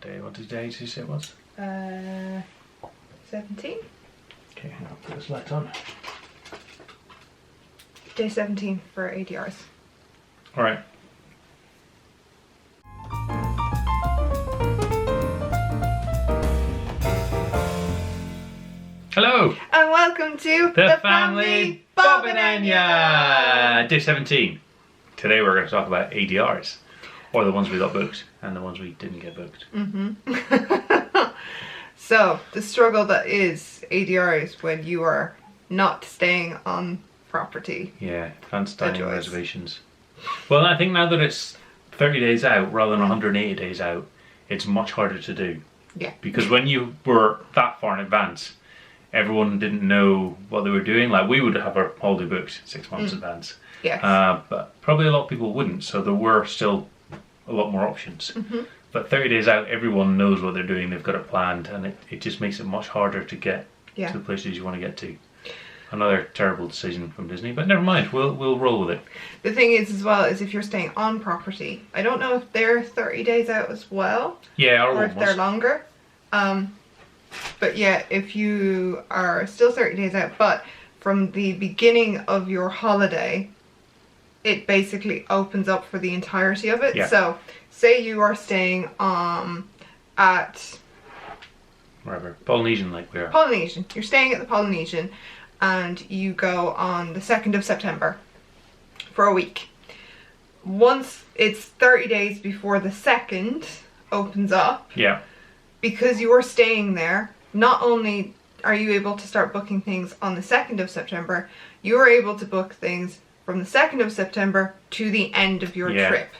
What day did you say it was? 17. Okay, hang on, put this light on. Day 17 for ADRs. Alright. Hello! And welcome to The Family Bob and Anya! Day 17. Today we're going to talk about ADRs. Or the ones we got booked and the ones we didn't get booked. So, the struggle that is ADRs when you are not staying on property. Yeah, Advanced Dining Reservations. Well, I think now that it's 30 days out rather than 180 days out, it's much harder to do. Yeah. Because when you were that far in advance, everyone didn't know what they were doing. Like, we would have our holiday booked 6 months in advance. Yes. But probably a lot of people wouldn't, so there were still a lot more options. But 30 days out, everyone knows what they're doing, they've got it planned, and it just makes it much harder to get to the places you want to get to. Another terrible decision from Disney, but never mind, we'll roll with it. The thing is as well, is if you're staying on property, I don't know if they're 30 days out as well. Yeah, or if they're longer. But yeah, if you are still 30 days out, but from the beginning of your holiday, it basically opens up for the entirety of it. Yeah. So, say you are staying at wherever. Polynesian, like we are. Polynesian. You're staying at the Polynesian and you go on the 2nd of September for a week. Once it's 30 days before the 2nd opens up, Yeah. because you are staying there, not only are you able to start booking things on the 2nd of September, you are able to book things from the 2nd of September to the end of your trip.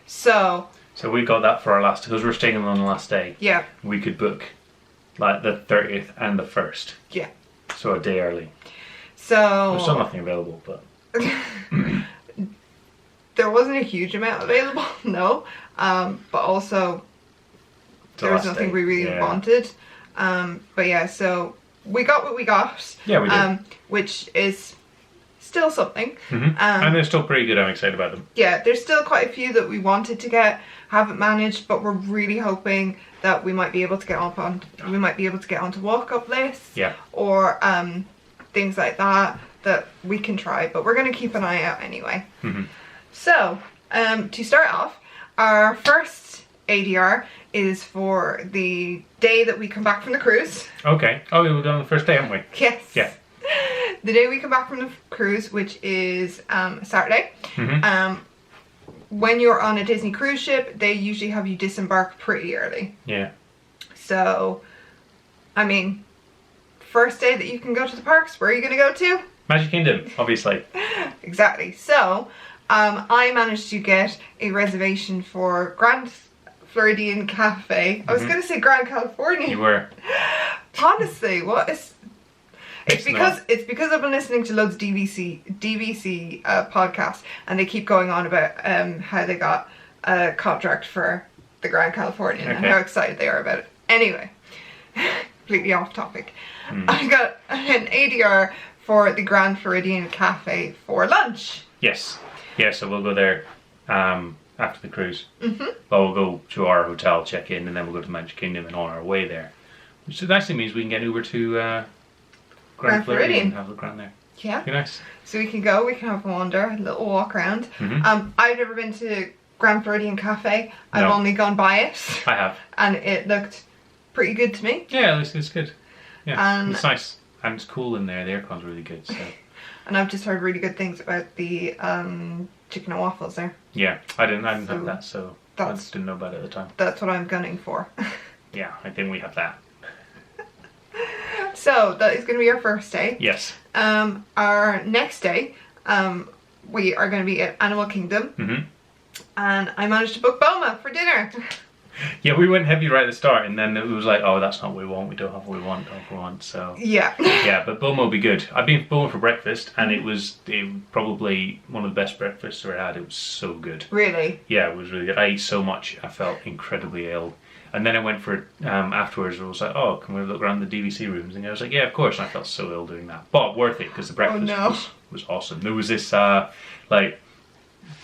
So we got that for our last, because we're staying on the last day. Yeah. We could book like the 30th and the 1st. Yeah. So a day early. So There's still nothing available, but there wasn't a huge amount available, no. But also there was nothing we really wanted. But yeah, so we got what we got. Yeah, we did. Which is still something. And they're still pretty good, I'm excited about them. Yeah, there's still quite a few that we wanted to get, haven't managed, but we're really hoping that we might be able to get onto walk-up lists. Yeah. Or things like that we can try, but we're going to keep an eye out anyway. So, to start off, our first ADR is for the day that we come back from the cruise. Okay. Oh, we were on the first day, haven't we? Yes. Yeah. The day we come back from the cruise, which is Saturday. When you're on a Disney cruise ship, they usually have you disembark pretty early. Yeah. So, I mean, first day that you can go to the parks, where are you going to go to? Magic Kingdom, obviously. Exactly. So, I managed to get a reservation for Grand Floridian Cafe. I was going to say Grand Californian. You were. Honestly, what is... It's because I've been listening to loads of DVC podcasts, and they keep going on about how they got a contract for the Grand Californian and how excited they are about it. Anyway, completely off topic. I got an ADR for the Grand Floridian Cafe for lunch. Yes. Yeah, so we'll go there after the cruise. Well, we'll go to our hotel, check in, and then we'll go to Magic Kingdom and on our way there. Which actually means we can get an Uber to Grand Floridian and have a look around there. Yeah. Be nice. So we can go, we can have a wander, a little walk around. I've never been to Grand Floridian Cafe. I've only gone by it. I have. And it looked pretty good to me. Yeah, it's good. Yeah, it's nice. And it's cool in there. The aircon's really good. So. And I've just heard really good things about the chicken and waffles there. Yeah, I didn't have that, so I just didn't know about it at the time. That's what I'm gunning for. Yeah, I think we have that. So that is going to be our first day. Yes. Our next day, we are going to be at Animal Kingdom. And I managed to book Boma for dinner. Yeah, we went heavy right at the start, and then it was like, oh, that's not what we want. We don't have what we want. So yeah. Yeah, but Boma will be good. I've been to Boma for breakfast, and it was probably one of the best breakfasts I had. It was so good. Really? Yeah, it was really good. I ate so much, I felt incredibly ill. And then I went for afterwards. I was like, oh, can we look around the DVC rooms? And I was like, yeah, of course. And I felt so ill doing that, but worth it because the breakfast was awesome. There was this like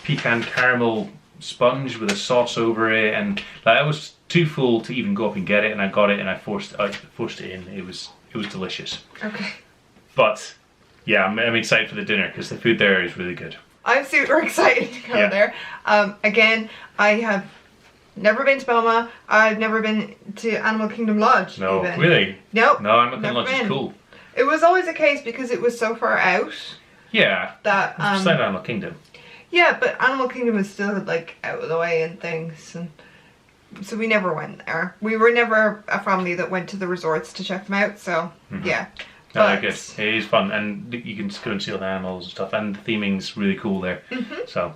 pecan caramel sponge with a sauce over it, and like, I was too full to even go up and get it, and I got it and I forced it in. It was delicious. Okay. But yeah, I'm excited for the dinner because the food there is really good. I'm super excited to go there. Again, I have never been to Boma. I've never been to Animal Kingdom Lodge. No, even. really? Nope. No, Animal Kingdom Lodge is cool. It was always a case because it was so far out. Yeah. That it's like Animal Kingdom. Yeah, but Animal Kingdom is still like out of the way and things, and so we never went there. We were never a family that went to the resorts to check them out. So yeah. No, good. It is fun, and you can go and see all the animals and stuff, and the theming's really cool there. So,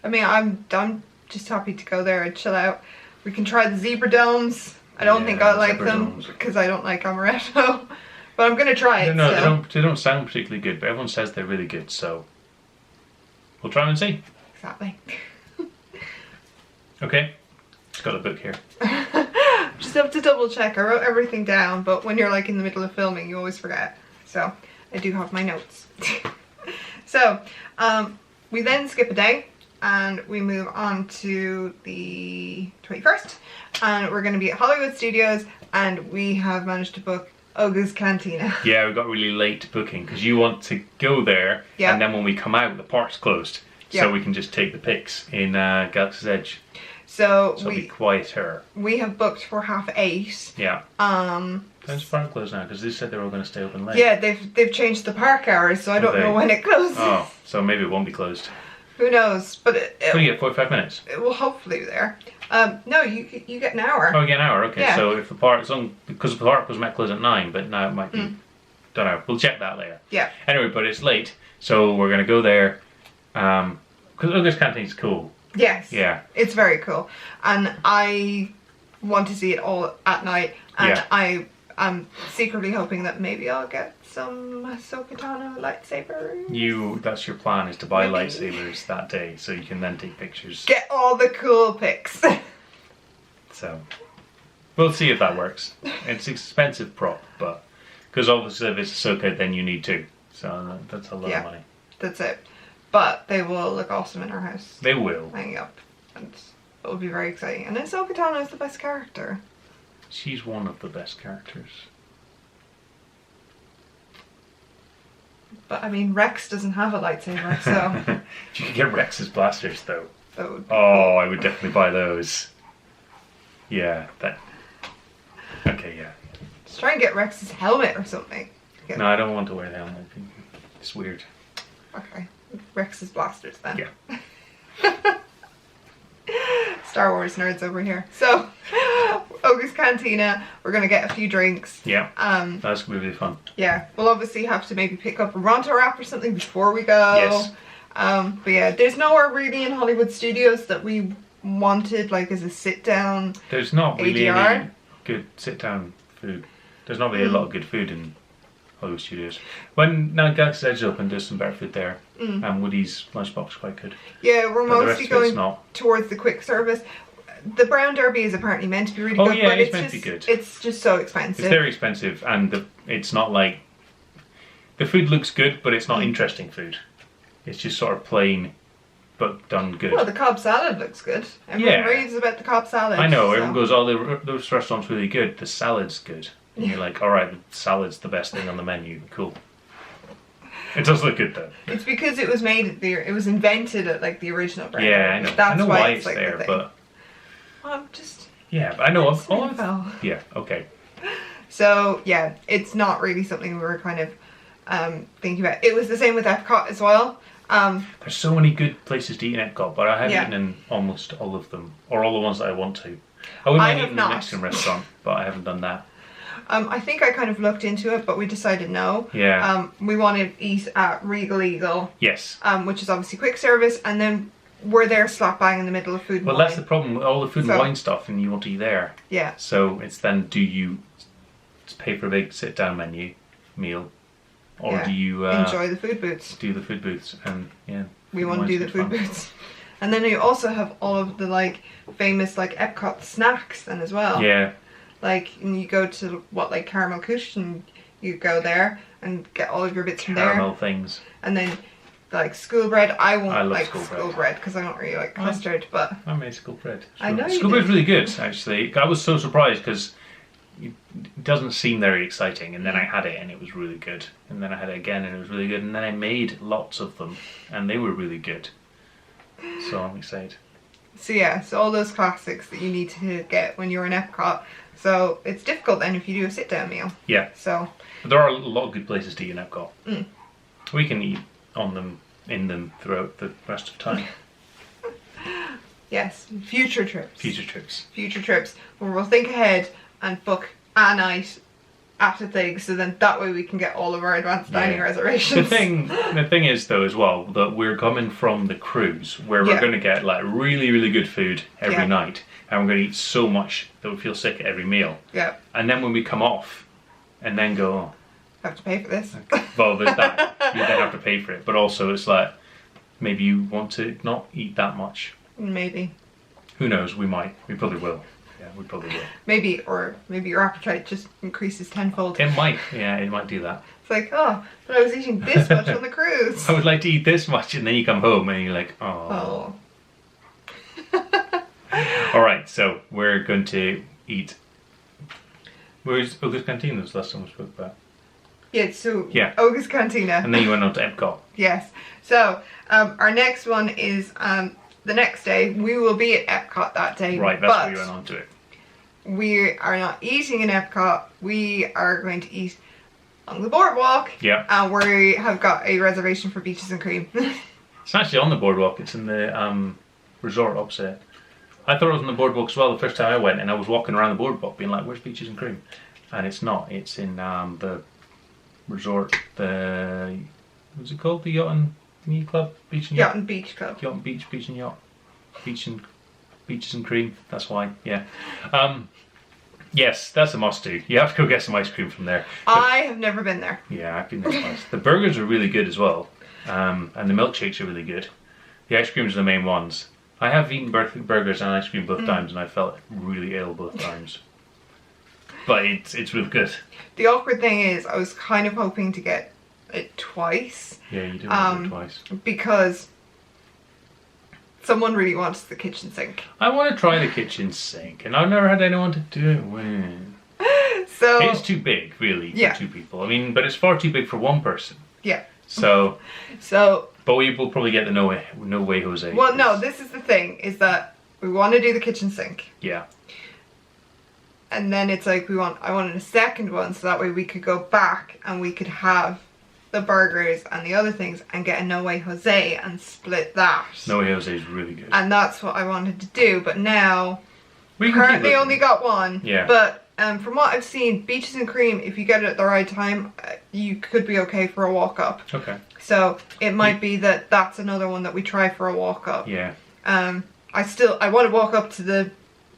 I mean, I'm just happy to go there and chill out. We can try the zebra domes. I don't think I like them because I don't like amaretto, but I'm gonna try it. No, they don't sound particularly good, but everyone says they're really good, so we'll try and see. Exactly. Okay, just got a book here. Just have to double check. I wrote everything down, but when you're like in the middle of filming, you always forget. So I do have my notes. So we then skip a day and we move on to the 21st, and we're going to be at Hollywood Studios, and we have managed to book Oga's Cantina. Yeah, we got really late booking because you want to go there, and then when we come out, the park's closed, so we can just take the pics in Galaxy's Edge. So it'll be quieter. We have booked for 8:30. Yeah. When's the park closed now? Because they said they were all going to stay open late. Yeah, they've changed the park hours, so I don't know when it closes. Oh, so maybe it won't be closed. Who knows? But what do you get? 45 minutes. It will hopefully be there. No, you get an hour. Oh, you get an hour. Okay. Yeah. So if the park's on, because the park was meant to close at 9, but now it might be. Don't know. We'll check that later. Yeah. Anyway, but it's late, so we're going to go there. Because Oga's Canteen's cool. Yes. Yeah. It's very cool. And I want to see it all at night. And I am secretly hoping that maybe I'll get some Ahsoka Tano lightsabers. That's your plan, is to buy lightsabers that day so you can then take pictures. Get all the cool pics. So, we'll see if that works. It's an expensive prop, but because obviously if it's Ahsoka, then you need two. So that's a lot of money. That's it. But they will look awesome in our house. They will. Hanging up. And it will be very exciting. And Ahsoka Tano is the best character. She's one of the best characters. But I mean, Rex doesn't have a lightsaber, so... You could get Rex's blasters though. That would be cool. I would definitely buy those. Yeah, that... Okay, yeah. Just try and get Rex's helmet or something. No, I don't want to wear the helmet. It's weird. Okay. Rex's blasters then. Yeah. Star Wars nerds over here. So, Oga's Cantina, we're going to get a few drinks. Yeah. That's going to be really fun. Yeah. We'll obviously have to maybe pick up a Ronto wrap or something before we go. Yes. But yeah, there's nowhere really in Hollywood Studios that we wanted, like, as a sit-down There's not really ADR. any good sit-down food. There's not really a lot of good food in Hollywood Studios. When now Galaxy's Edge open, there's some better food there. And Woody's lunchbox is quite good. Yeah, we're mostly going towards the quick service. The Brown Derby is apparently meant to be really good, but it's meant to be good. It's just so expensive. It's very expensive, and it's not like... The food looks good, but it's not interesting food. It's just sort of plain, but done good. Well, the Cobb salad looks good. Everyone raves about the Cobb salad. I know, everyone goes, those restaurants really good, the salad's good. And you're like, alright, the salad's the best thing on the menu, cool. It does look good though. It's because it was it was invented at like the original brand. Yeah, I know. That's I know why it's like there, but... Well, just... Yeah, but I know. Yeah, okay. So, yeah, it's not really something we were kind of thinking about. It was the same with Epcot as well. There's so many good places to eat in Epcot, but I haven't eaten in almost all of them. Or all the ones that I want to. I wouldn't mind eating in the Mexican restaurant, but I haven't done that. I think I kind of looked into it, but we decided no. Yeah. We wanted to eat at Regal Eagle. Yes. Which is obviously quick service, and then we're there slap bang in the middle of food and wine. Well, that's the problem with all the food and wine stuff, and you want to eat there. Yeah. So it's then, do you pay for a big sit-down meal, or do you enjoy the food booths? Do the food booths, and we want to do the food booths. And then you also have all of the like famous like Epcot snacks then as well. Yeah. Like, and you go to like Caramel Kush, and you go there and get all of your bits from there. Caramel things. And then like school bread. I won't love like school school bread. bread because I don't really like custard, but I made school bread. I know you School bread's did. really good, actually. I was so surprised because it doesn't seem very exciting, and then I had it and it was really good, and then I had it again and it was really good, and then I made lots of them and they were really good. So I'm excited. So yeah, so all those classics that you need to get when you're in Epcot. So it's difficult then if you do a sit-down meal. Yeah. So But there are a lot of good places to eat in Epcot. Mm. We can eat on them, in them throughout the rest of time. yes, future trips. Future trips where we'll think ahead and book a night at a thing, so then that way we can get all of our advanced dining reservations. The thing is though as well that we're coming from the cruise where we're going to get like really really good food every night, and we're going to eat so much that we feel sick at every meal. Yeah. And then when we come off and then go, oh, I have to pay for this. well, there's that. You then have to pay for it, but also it's like maybe you want to not eat that much. Maybe. Who knows? We probably will. Yeah, we probably will. Maybe your appetite just increases tenfold. It might. Yeah, it might do that. It's like, oh, but I was eating this much on the cruise. I would like to eat this much, and then you come home and you're like, oh. All right, so we're going to eat. Where's Oga's Canteen? Was the last time we spoke about. Yeah, so Oga's Cantina. And then you went on to Epcot. Yes. So our next one is the next day. We will be at Epcot that day. Right, that's why you went on to it. We are not eating in Epcot. We are going to eat on the boardwalk. Yeah. And we have got a reservation for Beaches and Cream. It's actually on the boardwalk. It's in the resort opposite. I thought it was on the boardwalk as well the first time I went, and I was walking around the boardwalk being like, where's Beaches and Cream? And it's not. It's in the resort, what's it called? The Yacht and Yacht Club? Beach and Yacht? Yacht and Beach Club. Yacht and Beach, Beach and Yacht. Beaches and Cream, that's why, yeah. Yes, that's a must do. You have to go get some ice cream from there. I have never been there. Yeah, I've been there twice. The burgers are really good as well, and the milkshakes are really good. The ice creams are the main ones. I have eaten burgers and ice cream both times, and I felt really ill both times. But it's really good. The awkward thing is, I was kind of hoping to get it twice. Yeah, you do it twice. Because someone really wants the kitchen sink. I want to try the kitchen sink, and I've never had anyone to do it with. So it's too big, really, for two people. I mean, but it's far too big for one person. Yeah. So. But we will probably get the no way Jose. Well, no, this is the thing, is that we want to do the kitchen sink. Yeah. And then it's like I wanted a second one, so that way we could go back and we could have the burgers and the other things and get a No Way Jose and split that. No Way Jose is really good. And that's what I wanted to do, but now we currently only got one. Yeah. But from what I've seen, Beaches and Cream, if you get it at the right time, you could be okay for a walk up. Okay. So it might be that that's another one that we try for a walk up. Yeah. I want to walk up to the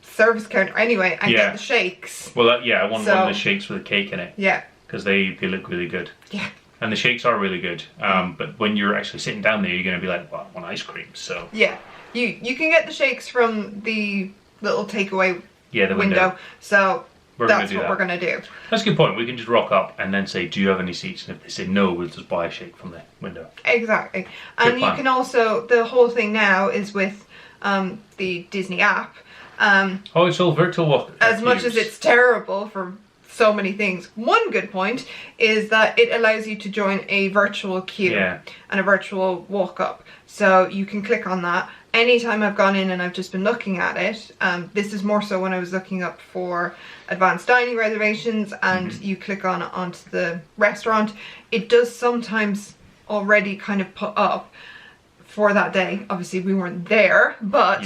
service counter anyway and get the shakes. Well, I want one of the shakes with a cake in it. Yeah. Because they look really good. Yeah. And the shakes are really good. But when you're actually sitting down there, you're going to be like, well, I want ice cream. So. Yeah. You can get the shakes from the little takeaway window. So that's what we're going to do. That's a good point. We can just rock up and then say, do you have any seats? And if they say no, we'll just buy a shake from the window. Exactly. And you can also, the whole thing now is with the Disney app. It's all virtual walk. As much as it's terrible for so many things, one good point is that it allows you to join a virtual queue and a virtual walk up. So you can click on that. Anytime I've gone in and I've just been looking at it, this is more so when I was looking up for advanced dining reservations, and you click onto the restaurant, it does sometimes already kind of put up for that day. Obviously we weren't there, but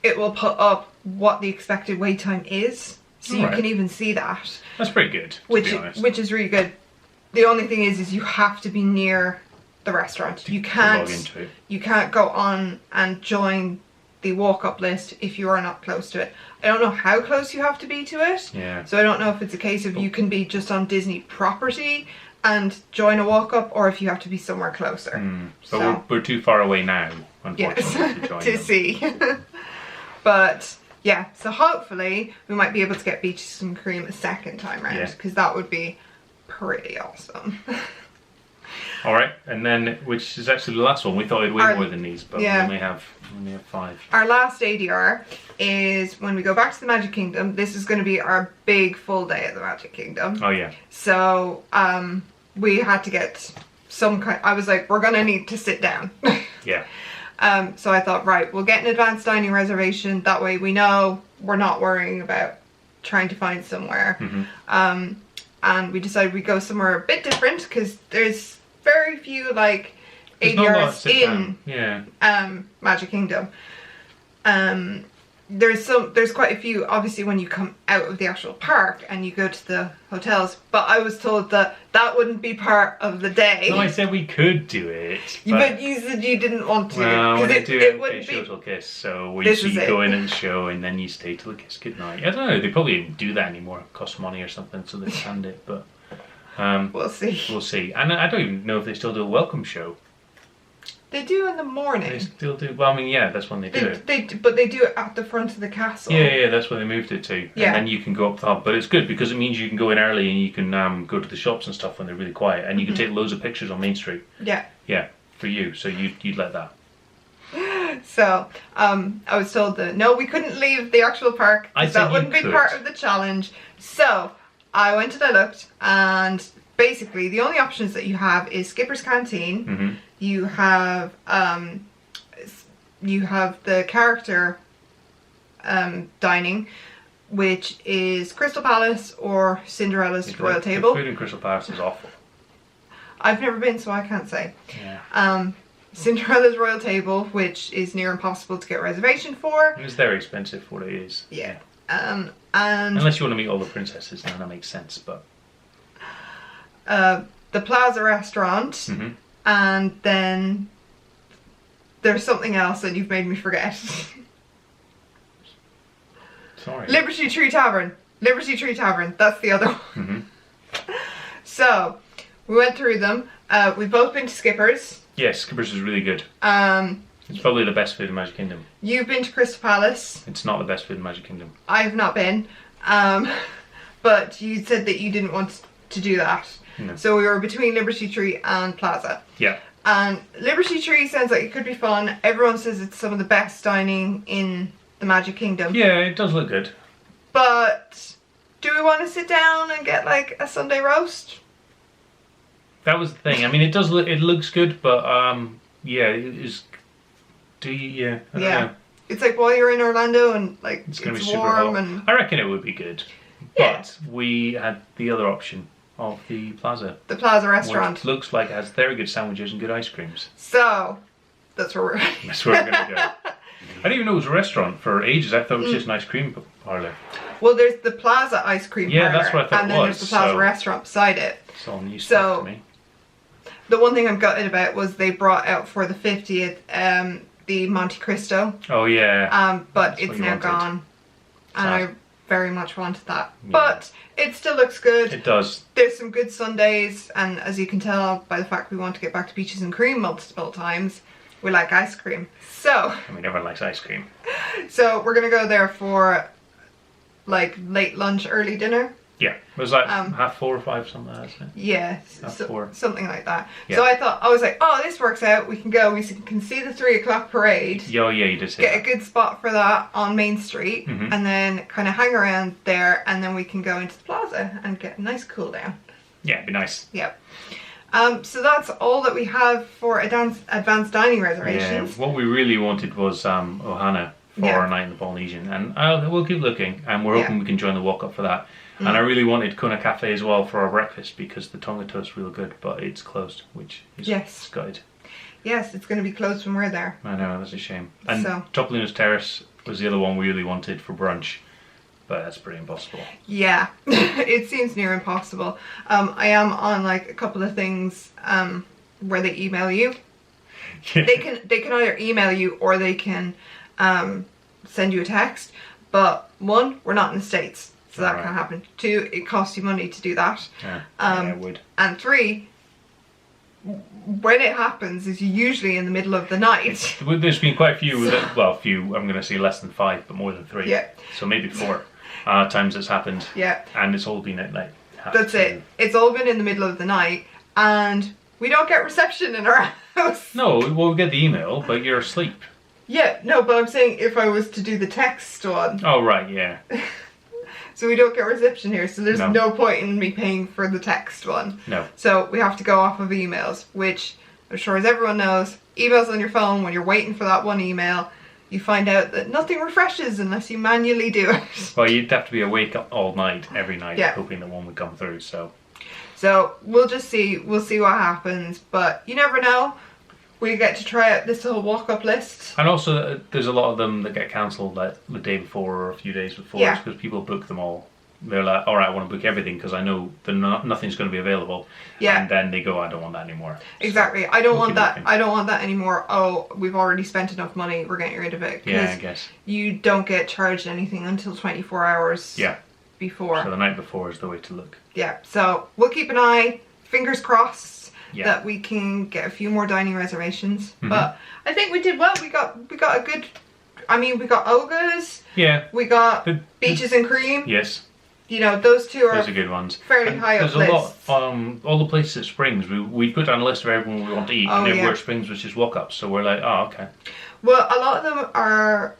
it will put up what the expected wait time is, so you can even see that. That's pretty good, which is really good. The only thing is you have to be near the restaurant. You can't go on and join the walk-up list if you are not close to it. I don't know how close you have to be to it. Yeah. So I don't know if it's a case of you can be just on Disney property and join a walk-up, or if you have to be somewhere closer. But we're too far away now, unfortunately, to join to see. But yeah, so hopefully we might be able to get Beaches and Cream a second time round, because that would be pretty awesome. Alright, and then, which is actually the last one. We thought it way more than these, but we only have 5. Our last ADR is when we go back to the Magic Kingdom. This is going to be our big full day at the Magic Kingdom. Oh yeah. So we had to get some kind. I was like, we're going to need to sit down. Yeah. So I thought, right, we'll get an advanced dining reservation. That way we know we're not worrying about trying to find somewhere. And we decided we'd go somewhere a bit different because there's very few like ADRs in Magic Kingdom. There's quite a few obviously when you come out of the actual park and you go to the hotels, but I was told that wouldn't be part of the day. No, I said we could do it. But you said you didn't want to. Well, when it wouldn't show till kiss, so you go in and show and then you stay till the kiss goodnight. I don't know, they probably didn't do that anymore. It costs money or something, so they canned it, but we'll see. We'll see. And I don't even know if they still do a welcome show. They do in the morning. They still do. Well, I mean, yeah, that's when they do it. But they do it at the front of the castle. Yeah, that's where they moved it to. Yeah. And then you can go up top. But it's good because it means you can go in early and you can go to the shops and stuff when they're really quiet. And you can take loads of pictures on Main Street. Yeah. Yeah, for you. So you'd let that. So, I was told that, no, we couldn't leave the actual park. That wouldn't be part of the challenge. So, I went and I looked and basically the only options that you have is Skipper's Canteen. You have the character dining, which is Crystal Palace or Cinderella's Royal Table. The food in Crystal Palace is awful. I've never been, so I can't say. Yeah. Cinderella's Royal Table, which is near impossible to get a reservation for. It's very expensive for what it is. Yeah. And unless you want to meet all the princesses, then that makes sense. But the Plaza Restaurant. And then there's something else that you've made me forget. Sorry. Liberty Tree Tavern. Liberty Tree Tavern. That's the other one. So, we went through them. We've both been to Skipper's. Yes, Skipper's is really good. It's probably the best food in Magic Kingdom. You've been to Crystal Palace. It's not the best food in Magic Kingdom. I've not been. But you said that you didn't want to do that. No. So we were between Liberty Tree and Plaza. Yeah. And Liberty Tree sounds like it could be fun. Everyone says it's some of the best dining in the Magic Kingdom. Yeah, it does look good. But do we want to sit down and get like a Sunday roast? That was the thing. I mean, it looks good, but yeah, it is. I don't know. It's like while you're in Orlando and like it's gonna be super warm hot. and I reckon it would be good. Yeah. But we had the other option of the Plaza. The Plaza Restaurant. Which looks like it has very good sandwiches and good ice creams. So, that's where we're That's where we're going to go. I didn't even know it was a restaurant for ages. I thought it was just an ice cream parlour. Well, there's the Plaza ice cream parlour. Yeah, that's what I thought and it then was. There's the Plaza Restaurant beside it. It's all new stuff to me. The one thing I'm gutted about was they brought out for the 50th the Monte Cristo. Oh, yeah. But that's it's now gone. And I very much wanted that. Yeah. But it still looks good. It does. There's some good sundaes, and as you can tell by the fact we want to get back to Peaches and Cream multiple times, we like ice cream. So, I mean, everyone likes ice cream. So we're going to go there for like late lunch, early dinner. Yeah, it was like 4:30 or 5, something like that, isn't it? Yeah, 4. Something like that. Yeah. So I was like, oh, this works out. We can go. We can see the 3 o'clock parade. Oh, yeah, you did say Get a good spot for that on Main Street, and then kind of hang around there, and then we can go into the plaza and get a nice cool down. Yeah, it'd be nice. Yep. So that's all that we have for advanced dining reservations. Yeah, what we really wanted was Ohana for our night in the Polynesian, and we'll keep looking, and we're hoping we can join the walk up for that. And I really wanted Kuna Cafe as well for our breakfast because the Tonga toast's real good, but it's closed, which is gutted. Yes, it's going to be closed when we're there. I know, that's a shame. And Topolino's Terrace was the other one we really wanted for brunch, but that's pretty impossible. Yeah, it seems near impossible. I am on like a couple of things where they email you. Yeah. They can either email you or they can send you a text. But 1, we're not in the States. So that can't happen. 2, it costs you money to do that. Yeah, it would. And 3, when it happens is usually in the middle of the night. There's been quite a few, I'm going to say less than 5, but more than 3. Yeah. So maybe 4 times it's happened. Yeah. And it's all been at like half That's 2. it. It's all been in the middle of the night. And We don't get reception in our house. No, we'll get the email, but you're asleep. Yeah, no, but I'm saying if I was to do the text one. Oh, right, yeah. So we don't get reception here, so there's no point in me paying for the text one. No. So we have to go off of emails, which I'm sure as everyone knows, emails on your phone, when you're waiting for that one email, you find out that nothing refreshes unless you manually do it. Well, you'd have to be awake all night, every night, hoping that one would come through, so. So we'll just see, we'll see what happens, but you never know. We get to try out this whole walk-up list. And also, there's a lot of them that get cancelled like the day before or a few days before, because people book them all. They're like, all right, I want to book everything because I know nothing's going to be available. Yeah. And then they go, I don't want that anymore. Exactly. So I don't want that. I don't want that anymore. Oh, we've already spent enough money. We're getting rid of it. Yeah, I guess. You don't get charged anything until 24 hours before. So the night before is the way to look. Yeah. So we'll keep an eye. Fingers crossed that we can get a few more dining reservations. But I think we did well. We got a good. I mean, we got Olga's. Yeah. We got Beaches and Cream. Yes. You know, those two are good ones. Fairly high up lists. There's a lot, all the places at Springs, we put down a list of everyone we want to eat, and everywhere at Springs was just walk-ups, so we're like, oh, okay. Well, a lot of them are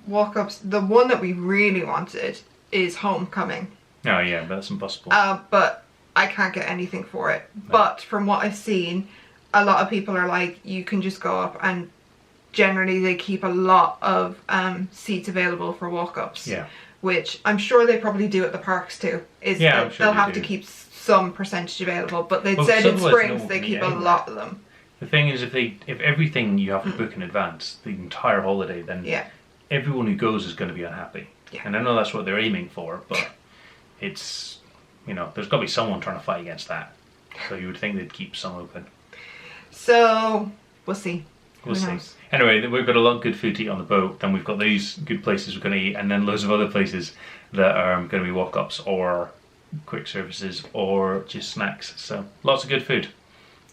walk-ups. The one that we really wanted is Homecoming. Oh yeah, but that's impossible. But I can't get anything for it. No. But from what I've seen, a lot of people are like, you can just go up, and generally they keep a lot of seats available for walk-ups. Yeah. Which I'm sure they probably do at the parks too. They'll have to keep some percentage available, but they'd said in Springs they keep a lot of them. The thing is, if everything you have to book in advance, the entire holiday, then everyone who goes is going to be unhappy. Yeah. And I know that's what they're aiming for, but it's, there's got to be someone trying to fight against that. So you would think they'd keep some open. So we'll see. We'll see. Anyway, we've got a lot of good food to eat on the boat. Then we've got these good places we're going to eat, and then loads of other places that are going to be walk-ups or quick services or just snacks. So lots of good food.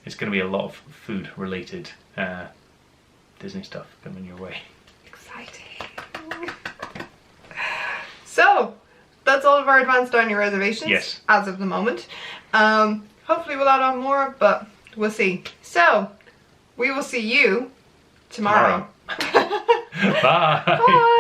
It's going to be a lot of food-related Disney stuff coming your way. Exciting. So that's all of our advanced dining reservations. Yes. As of the moment. Hopefully we'll add on more, but we'll see. So we will see you tomorrow. Bye. Bye.